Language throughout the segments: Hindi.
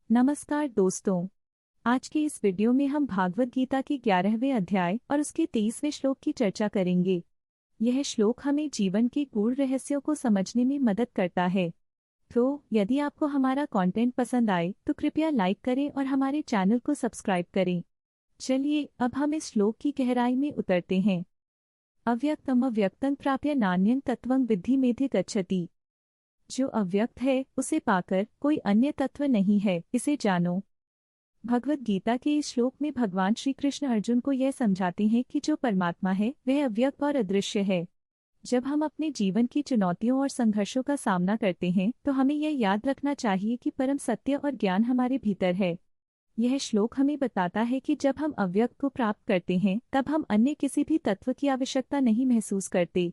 नमस्कार दोस्तों। आज के इस वीडियो में हम भागवत गीता के 11वें अध्याय और उसके 23वें श्लोक की चर्चा करेंगे। यह श्लोक हमें जीवन के गूढ़ रहस्यों को समझने में मदद करता है। तो यदि आपको हमारा कंटेंट पसंद आए तो कृपया लाइक करें और हमारे चैनल को सब्सक्राइब करें। चलिए अब हम इस श्लोक की गहराई में उतरते हैं। अव्यक्तम अव्यक्तं प्राप्य नान्यं तत्वं विद्धि मेधि गच्छति। जो अव्यक्त है उसे पाकर कोई अन्य तत्व नहीं है, इसे जानो। भगवत गीता के इस श्लोक में भगवान श्री कृष्ण अर्जुन को यह समझाते हैं कि जो परमात्मा है वह अव्यक्त और अदृश्य है। जब हम अपने जीवन की चुनौतियों और संघर्षों का सामना करते हैं तो हमें यह याद रखना चाहिए कि परम सत्य और ज्ञान हमारे भीतर है। यह श्लोक हमें बताता है कि जब हम अव्यक्त को प्राप्त करते हैं तब हम अन्य किसी भी तत्व की आवश्यकता नहीं महसूस करते।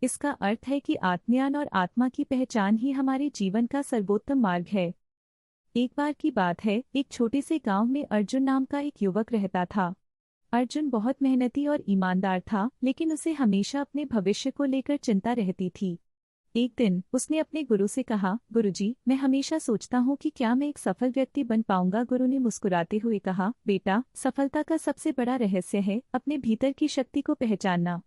इसका अर्थ है कि आत्मज्ञान और आत्मा की पहचान ही हमारे जीवन का सर्वोत्तम मार्ग है। एक बार की बात है, एक छोटे से गांव में अर्जुन नाम का एक युवक रहता था। अर्जुन बहुत मेहनती और ईमानदार था, लेकिन उसे हमेशा अपने भविष्य को लेकर चिंता रहती थी। एक दिन उसने अपने गुरु से कहा, गुरुजी, मैं हमेशा सोचता हूँ कि क्या मैं एक सफल व्यक्ति बन पाऊंगा। गुरु ने मुस्कुराते हुए कहा, बेटा, सफलता का सबसे बड़ा रहस्य है अपने भीतर की शक्ति को पहचानना।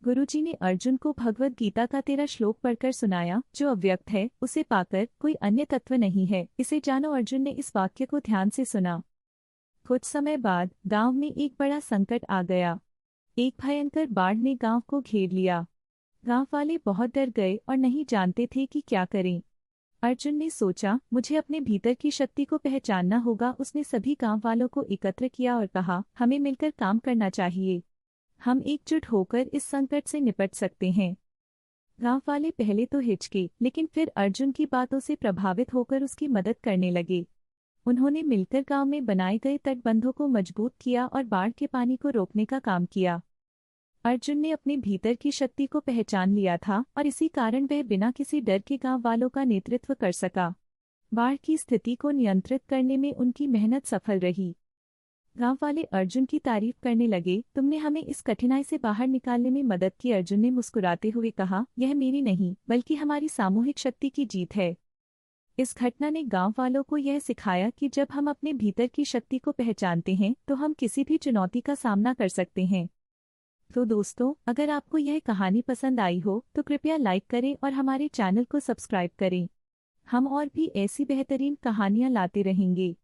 गुरुजी ने अर्जुन को भगवत गीता का 13 श्लोक पढ़कर सुनाया, जो अव्यक्त है उसे पाकर कोई अन्य तत्व नहीं है, इसे जानो। अर्जुन ने इस वाक्य को ध्यान से सुना। कुछ समय बाद गांव में एक बड़ा संकट आ गया। एक भयंकर बाढ़ ने गांव को घेर लिया। गांव वाले बहुत डर गए और नहीं जानते थे कि क्या करें। अर्जुन ने सोचा, मुझे अपने भीतर की शक्ति को पहचानना होगा। उसने सभी गांव वालों को एकत्र किया और कहा, हमें मिलकर काम करना चाहिए। हम एकजुट होकर इस संकट से निपट सकते हैं। गांव वाले पहले तो हिचके, लेकिन फिर अर्जुन की बातों से प्रभावित होकर उसकी मदद करने लगे। उन्होंने मिलकर गांव में बनाए गए तटबंधों को मजबूत किया और बाढ़ के पानी को रोकने का काम किया। अर्जुन ने अपने भीतर की शक्ति को पहचान लिया था और इसी कारण वह बिना किसी डर के गांव वालों का नेतृत्व कर सका। बाढ़ की स्थिति को नियंत्रित करने में उनकी मेहनत सफल रही। गांव वाले अर्जुन की तारीफ करने लगे, तुमने हमें इस कठिनाई से बाहर निकालने में मदद की। अर्जुन ने मुस्कुराते हुए कहा, यह मेरी नहीं बल्कि हमारी सामूहिक शक्ति की जीत है। इस घटना ने गांव वालों को यह सिखाया कि जब हम अपने भीतर की शक्ति को पहचानते हैं तो हम किसी भी चुनौती का सामना कर सकते हैं। तो दोस्तों, अगर आपको यह कहानी पसंद आई हो तो कृपया लाइक करें और हमारे चैनल को सब्सक्राइब करें। हम और भी ऐसी बेहतरीन कहानियां लाते रहेंगे।